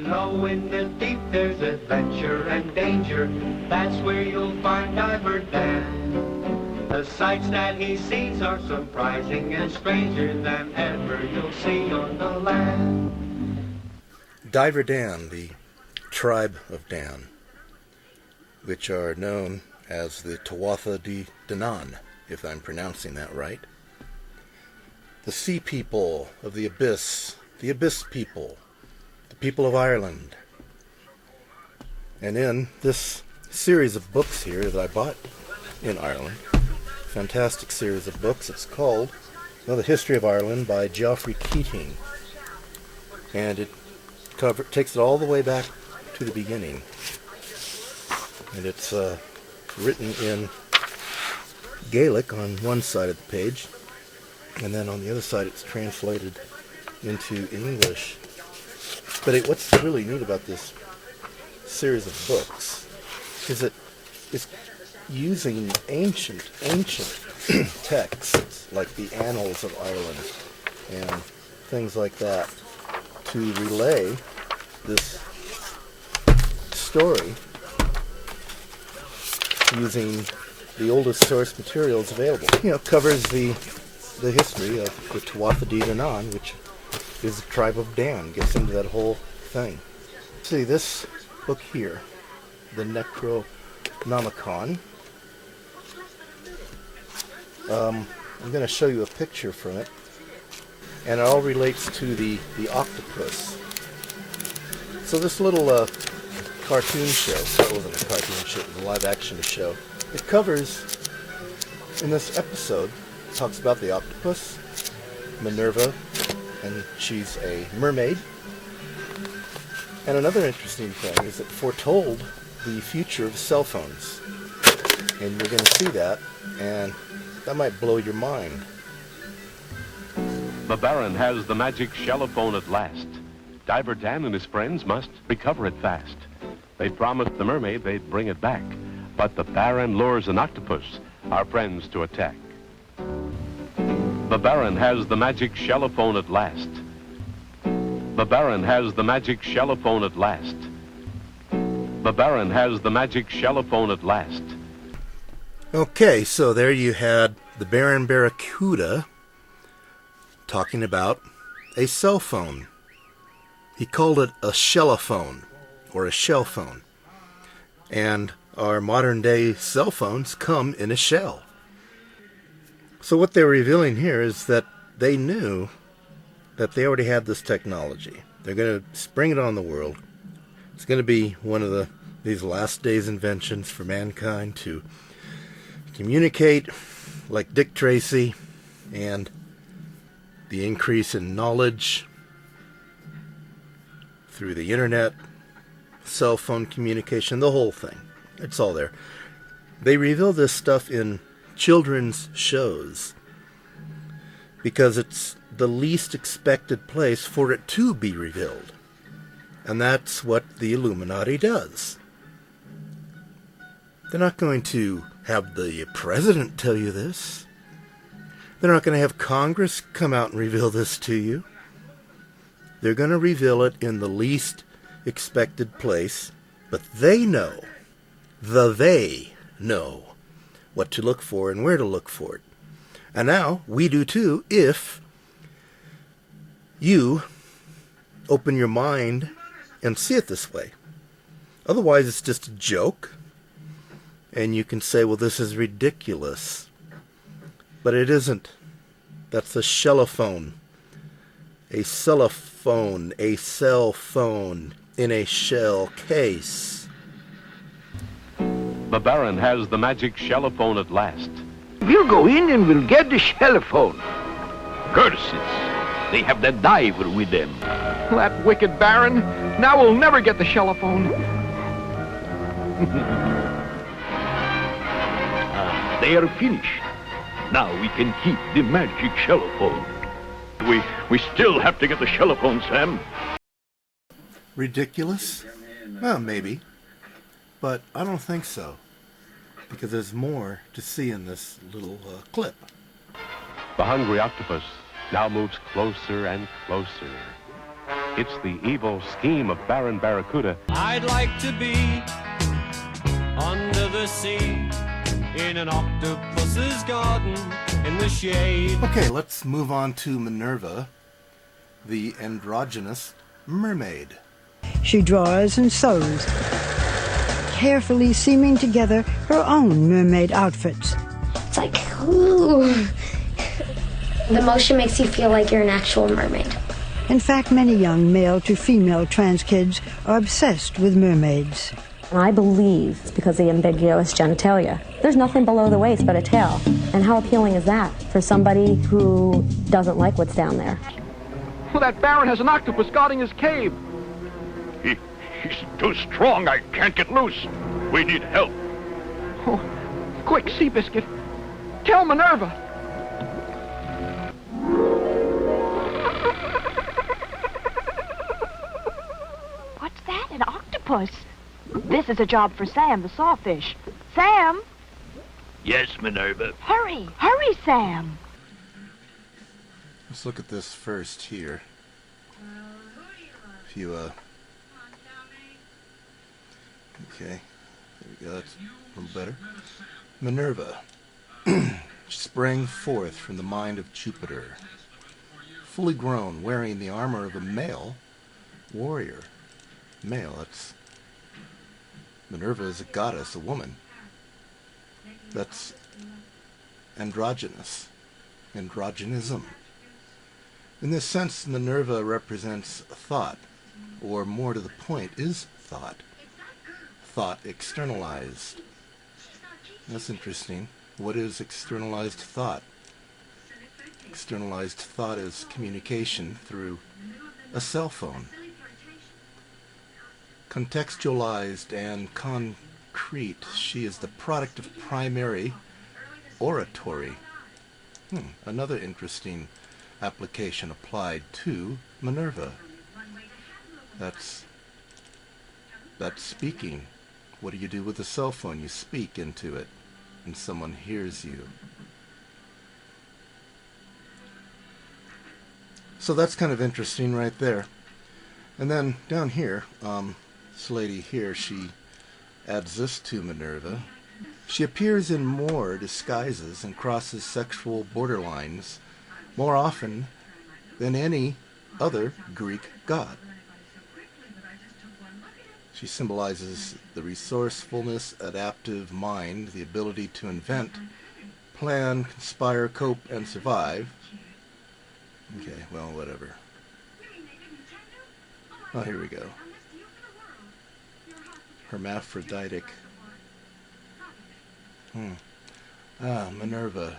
know in the deep there's adventure and danger. That's where you'll find Diver Dan. The sights that he sees are surprising and stranger than ever you'll see on the land. Diver Dan, the tribe of Dan, which are known as the Tuatha De Dannan, if I'm pronouncing that right. The sea people of the abyss people, the people of Ireland. And in this series of books here that I bought in Ireland, fantastic series of books, it's called The History of Ireland by Geoffrey Keating. And it takes it all the way back to the beginning. And it's written in Gaelic on one side of the page, and then on the other side it's translated into English. But what's really neat about this series of books is that it's using ancient texts like the Annals of Ireland and things like that to relay this story using the oldest source materials available. Covers the history of the Tuatha De Dannan, which is the tribe of Dan, gets into that whole thing. See, this book here, the Necronomicon, I'm going to show you a picture from it, and it all relates to the octopus. So this little cartoon show, that wasn't a cartoon show, it was a live action show, it covers, in this episode, talks about the octopus, Minerva, and she's a mermaid. And another interesting thing is it foretold the future of cell phones. And you're going to see that, and that might blow your mind. The Baron has the magic Shella Phone at last. Diver Dan and his friends must recover it fast. They promised the mermaid they'd bring it back, but the Baron lures an octopus, our friends to attack. The Baron has the magic Shella Phone at last. The Baron has the magic Shella Phone at last. The Baron has the magic Shella Phone at last. Okay, so there you had the Baron Barracuda talking about a cell phone. He called it a Shella Phone, or a shell phone. And our modern day cell phones come in a shell. So what they're revealing here is that they knew that they already had this technology. They're going to spring it on the world. It's going to be one of these last days inventions for mankind to communicate like Dick Tracy, and the increase in knowledge through the internet, cell phone communication, the whole thing. It's all there. They reveal this stuff in children's shows because it's the least expected place for it to be revealed. And that's what the Illuminati does. They're not going to have the president tell you this. They're not going to have Congress come out and reveal this to you. They're going to reveal it in the least expected place, but they know what to look for and where to look for it. And now we do too, if you open your mind and see it this way. Otherwise it's just a joke, and you can say, well, this is ridiculous. But it isn't. That's a Shella Phone. A cellophone, a cell phone in a shell case. The Baron has the magic Shella Phone at last. We'll go in and we'll get the Shella Phone. Curses! They have the diver with them. That wicked Baron. Now we'll never get the Shella Phone. They are finished. Now we can keep the magic Shella Phone. We still have to get the Shella Phone, Sam. Ridiculous? Well, maybe. But I don't think so. Because there's more to see in this little clip. The Hungry Octopus now moves closer and closer. It's the evil scheme of Baron Barracuda. I'd like to be under the sea in an octopus's garden in the shade. Okay, let's move on to Minerva, the androgynous mermaid. She draws and sews, carefully seaming together her own mermaid outfits. It's like, ooh. The motion makes you feel like you're an actual mermaid. In fact, many young male to female trans kids are obsessed with mermaids. I believe it's because of the ambiguous genitalia. There's nothing below the waist but a tail. And how appealing is that for somebody who doesn't like what's down there? Well, that Baron has an octopus guarding his cave. He's too strong. I can't get loose. We need help. Oh, quick, Seabiscuit. Tell Minerva. What's that? An octopus? This is a job for Sam, the sawfish. Sam! Yes, Minerva. Hurry! Hurry, Sam! Let's look at this first here. If you, okay, there we go, that's a little better. Minerva. She sprang forth from the mind of Jupiter, fully grown, wearing the armor of a male warrior. Male, that's... Minerva is a goddess, a woman. That's androgynous. Androgynism. In this sense, Minerva represents thought, or more to the point, is thought. Thought externalized. That's interesting. What is externalized thought? Externalized thought is communication through a cell phone. Contextualized and concrete, she is the product of primary oratory. Another interesting application applied to Minerva. That's speaking. What do you do with a cell phone? You speak into it, and someone hears you. So that's kind of interesting right there. And then down here, this lady here, she adds this to Minerva. She appears in more disguises and crosses sexual borderlines more often than any other Greek god. She symbolizes the resourcefulness, adaptive mind, the ability to invent, plan, conspire, cope, and survive. Okay, well, whatever. Oh, here we go. Hermaphroditic. Minerva.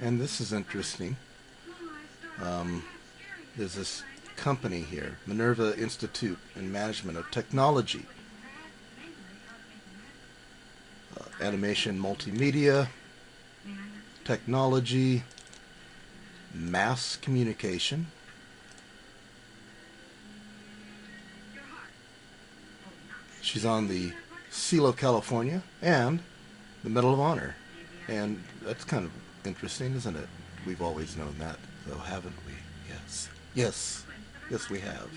And this is interesting. There's this company here, Minerva Institute and Management of Technology. Animation, multimedia, technology, mass communication. She's on the Seal of California and the Medal of Honor. And that's kind of interesting, isn't it? We've always known that, though, haven't we? Yes. Yes. Yes, we have.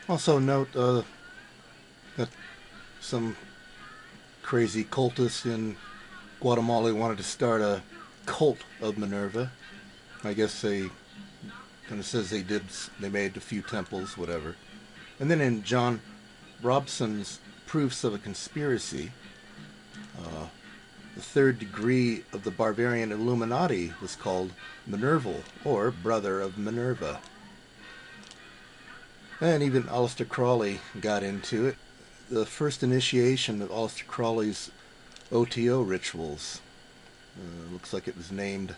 Also note that some crazy cultist in Guatemala wanted to start a cult of Minerva. I guess they kind of says they made a few temples, whatever. And then in John Robson's Proofs of a Conspiracy, the third degree of the Bavarian Illuminati was called Minerval, or Brother of Minerva. And even Aleister Crowley got into it. the first initiation of Aleister Crowley's OTO rituals. Looks like it was named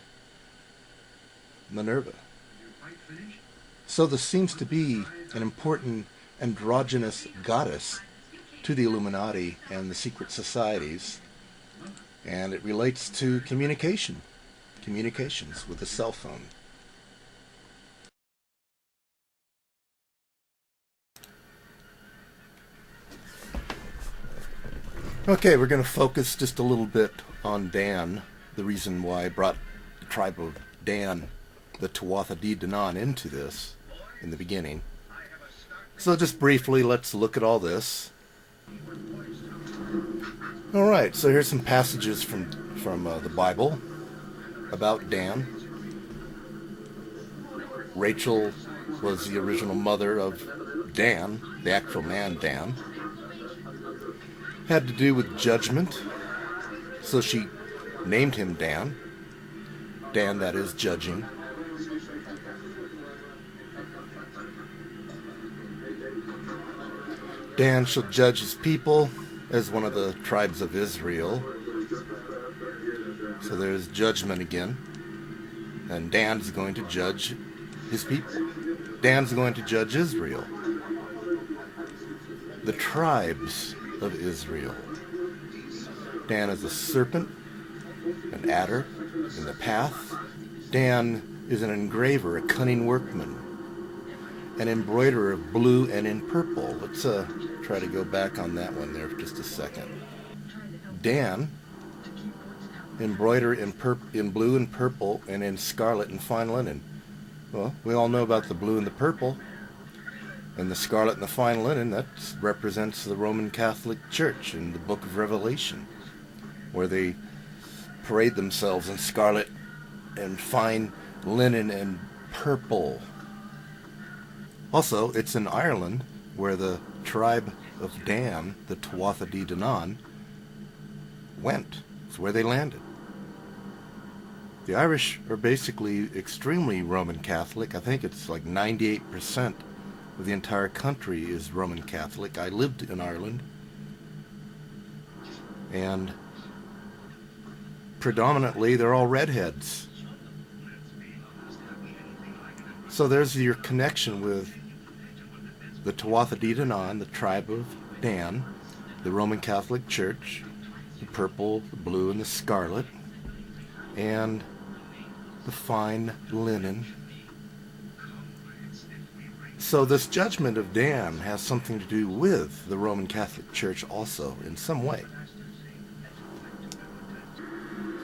Minerva. So this seems to be an important androgynous goddess to the Illuminati and the secret societies, and it relates to communications with a cell phone. Okay, we're going to focus just a little bit on Dan, the reason why I brought the tribe of Dan, the Tuatha De Dannan, into this in the beginning. So just briefly, let's look at all this. Alright, so here's some passages from the Bible about Dan. Rachel was the original mother of Dan, the actual man Dan. Had to do with judgment, so she named him Dan. Dan, that is, judging. Dan shall judge his people as one of the tribes of Israel. So there's judgment again. And Dan's going to judge his people. Dan's going to judge Israel. The tribes of Israel. Dan is a serpent, an adder in the path. Dan is an engraver, a cunning workman, an embroiderer of blue and in purple. Let's try to go back on that one there for just a second. Dan, embroider in blue and purple and in scarlet and fine linen. Well, we all know about the blue and the purple. And the scarlet and the fine linen, that represents the Roman Catholic Church in the book of Revelation, where they parade themselves in scarlet and fine linen and purple. Also, it's in Ireland, where the tribe of Dan, the Tuatha De Dannan, went. It's where they landed. The Irish are basically extremely Roman Catholic. I think it's like 98% of the entire country is Roman Catholic. I lived in Ireland, and predominantly they're all redheads. So there's your connection with the Tuatha De Dannan, the tribe of Dan, the Roman Catholic Church, the purple, the blue, and the scarlet, and the fine linen. So this judgment of Dan has something to do with the Roman Catholic Church also, in some way.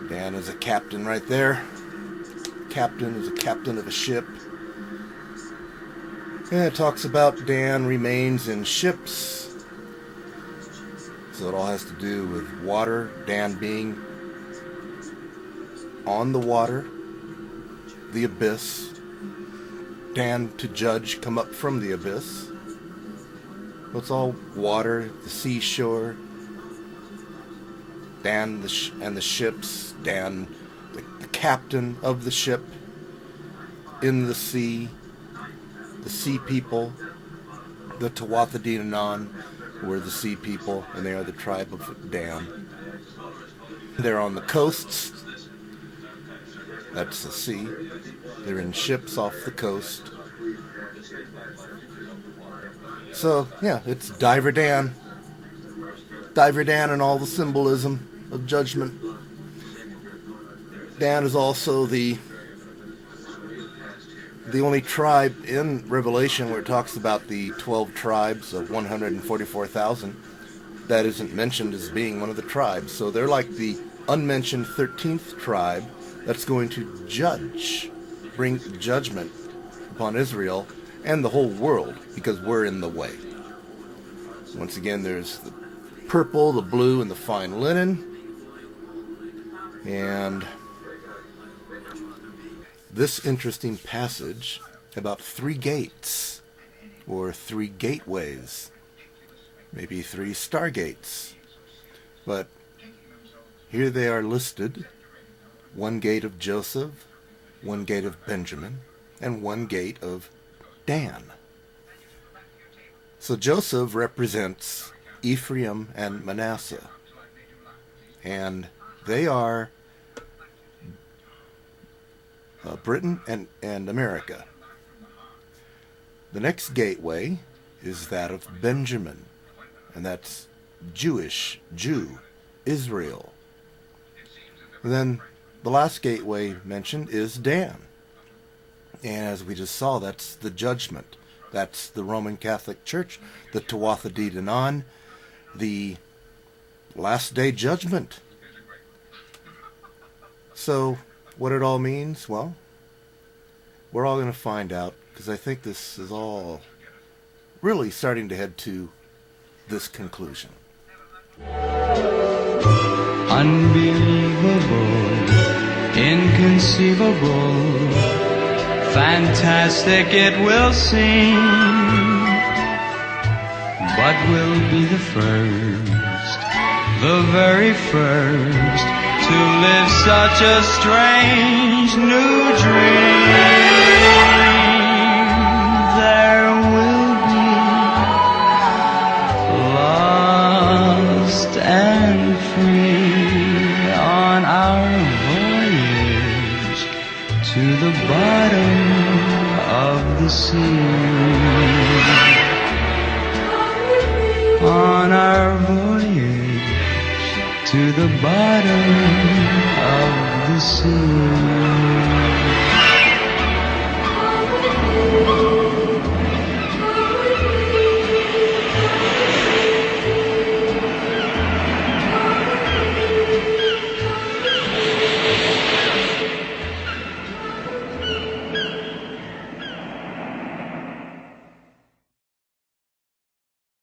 Dan is a captain right there. Captain is a captain of a ship. And it talks about Dan remains in ships. So it all has to do with water, Dan being on the water, the abyss. Dan to judge come up from the abyss. Well, it's all water, the seashore. Dan and the ships. Dan, the captain of the ship in the sea people. The Tuatha De Dannan were the sea people, and they are the tribe of Dan. They're on the coasts. That's the sea. They're in ships off the coast. So, yeah, it's Diver Dan. Diver Dan and all the symbolism of judgment. Dan is also the only tribe in Revelation where it talks about the 12 tribes of 144,000 that isn't mentioned as being one of the tribes. So they're like the unmentioned 13th tribe that's going to bring judgment upon Israel and the whole world, because we're in the way. Once again, there's the purple, the blue, and the fine linen. And this interesting passage about 3 gates, or 3 gateways, maybe 3 stargates. But here they are listed: 1 gate of Joseph, 1 gate of Benjamin, and 1 gate of Dan. So Joseph represents Ephraim and Manasseh. And they are Britain and America. The next gateway is that of Benjamin, and that's Jewish, Jew, Israel. And then the last gateway mentioned is Dan. And as we just saw, that's the judgment. That's the Roman Catholic Church, the Tuatha De Dannan, the last day judgment. So what it all means, well, we're all going to find out, because I think this is all really starting to head to this conclusion. Unbelievable, inconceivable, fantastic it will seem, but we'll be the first, the very first, to live such a strange new dream. There will be lost and free on our voyage to the bottom of the sea. On our voyage to the bottom of the sea.